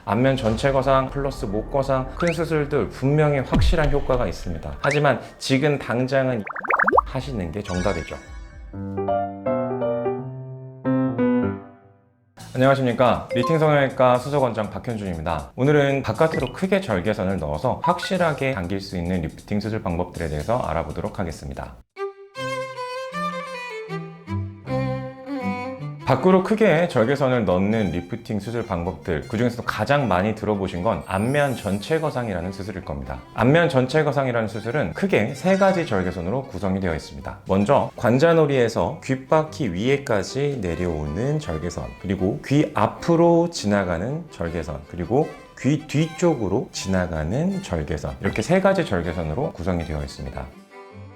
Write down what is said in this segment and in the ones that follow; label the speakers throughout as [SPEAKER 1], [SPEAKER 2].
[SPEAKER 1] 안면 전체 거상 플러스 목 거상 큰 수술들 분명히 확실한 효과가 있습니다. 하지만 지금 당장은 하시는 게 정답이죠. 안녕하십니까, 리팅 성형외과 수석원장 박현준입니다. 오늘은 바깥으로 크게 절개선을 넣어서 확실하게 당길 수 있는 리프팅 수술 방법들에 대해서 알아보도록 하겠습니다. 밖으로 크게 절개선을 넣는 리프팅 수술 방법들, 그 중에서도 가장 많이 들어보신 건 안면 전체 거상이라는 수술일 겁니다. 안면 전체 거상이라는 수술은 크게 세 가지 절개선으로 구성이 되어 있습니다. 먼저 관자놀이에서 귓바퀴 위에까지 내려오는 절개선, 그리고 귀 앞으로 지나가는 절개선, 그리고 귀 뒤쪽으로 지나가는 절개선, 이렇게 세 가지 절개선으로 구성이 되어 있습니다.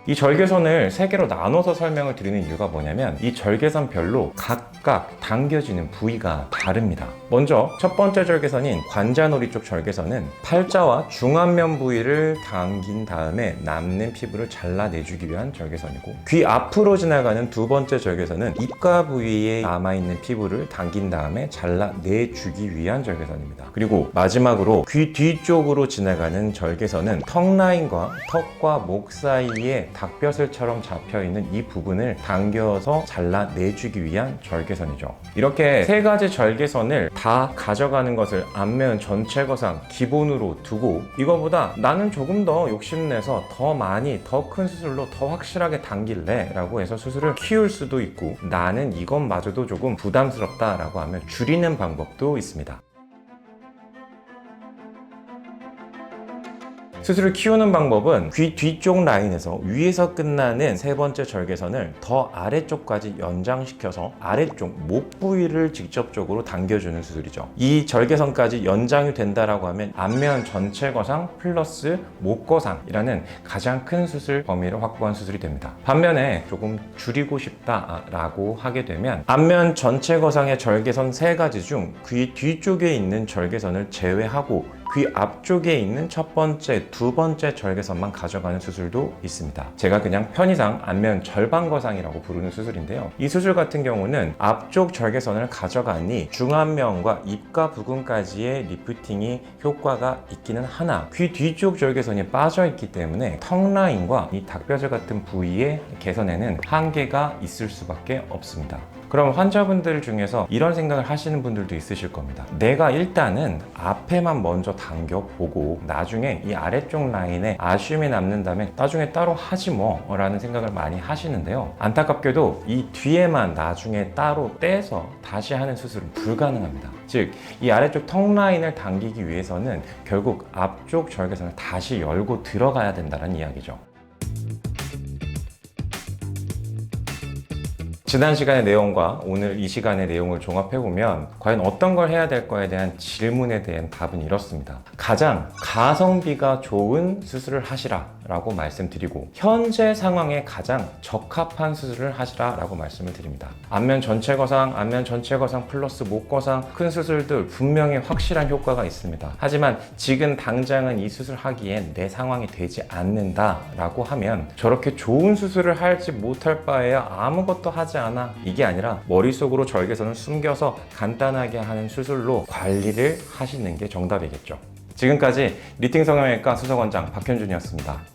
[SPEAKER 1] 이 절개선을 세 개로 나눠서 설명을 드리는 이유가 뭐냐면 이 절개선별로 각각 당겨지는 부위가 다릅니다. 먼저 첫 번째 절개선인 관자놀이 쪽 절개선은 팔자와 중안면 부위를 당긴 다음에 남는 피부를 잘라내주기 위한 절개선이고, 귀 앞으로 지나가는 두 번째 절개선은 입가 부위에 남아있는 피부를 당긴 다음에 잘라내주기 위한 절개선입니다. 그리고 마지막으로 귀 뒤쪽으로 지나가는 절개선은 턱 라인과 턱과 목 사이에 닭벼슬처럼 잡혀있는 이 부분을 당겨서 잘라내주기 위한 절개선이죠. 이렇게 세 가지 절개선을 다 가져가는 것을 안면 전체 거상 기본으로 두고, 이거보다 나는 조금 더 욕심내서 더 많이 더 큰 수술로 더 확실하게 당길래 라고 해서 수술을 키울 수도 있고, 나는 이것마저도 조금 부담스럽다 라고 하면 줄이는 방법도 있습니다. 수술을 키우는 방법은 귀 뒤쪽 라인에서 위에서 끝나는 세 번째 절개선을 더 아래쪽까지 연장시켜서 아래쪽 목 부위를 직접적으로 당겨주는 수술이죠. 이 절개선까지 연장이 된다라고 하면 안면 전체 거상 플러스 목 거상이라는 가장 큰 수술 범위를 확보한 수술이 됩니다. 반면에 조금 줄이고 싶다라고 하게 되면 안면 전체 거상의 절개선 세 가지 중 귀 뒤쪽에 있는 절개선을 제외하고 귀 앞쪽에 있는 첫 번째, 두 번째 절개선만 가져가는 수술도 있습니다. 제가 그냥 편의상 안면 절반 거상이라고 부르는 수술인데요. 이 수술 같은 경우는 앞쪽 절개선을 가져가니 중안면과 입가 부근까지의 리프팅이 효과가 있기는 하나, 귀 뒤쪽 절개선이 빠져있기 때문에 턱 라인과 이 닭벼슬 같은 부위의 개선에는 한계가 있을 수밖에 없습니다. 그럼 환자분들 중에서 이런 생각을 하시는 분들도 있으실 겁니다. 내가 일단은 앞에만 먼저 당겨보고 나중에 이 아래쪽 라인에 아쉬움이 남는다면 나중에 따로 하지 뭐 라는 생각을 많이 하시는데요. 안타깝게도 이 뒤에만 나중에 따로 떼서 다시 하는 수술은 불가능합니다. 즉, 이 아래쪽 턱 라인을 당기기 위해서는 결국 앞쪽 절개선을 다시 열고 들어가야 된다는 이야기죠. 지난 시간의 내용과 오늘 이 시간의 내용을 종합해보면 과연 어떤 걸 해야 될 거에 대한 질문에 대한 답은 이렇습니다. 가장 가성비가 좋은 수술을 하시라 라고 말씀드리고, 현재 상황에 가장 적합한 수술을 하시라 라고 말씀을 드립니다. 안면 전체 거상, 안면 전체 거상 플러스 목 거상 큰 수술들 분명히 확실한 효과가 있습니다. 하지만 지금 당장은 이 수술 하기엔 내 상황이 되지 않는다 라고 하면 저렇게 좋은 수술을 할지 못할 바에야 아무것도 하지 않아, 이게 아니라 머릿속으로 절개선을 숨겨서 간단하게 하는 수술로 관리를 하시는 게 정답이겠죠. 지금까지 리팅 성형외과 수석원장 박현준이었습니다.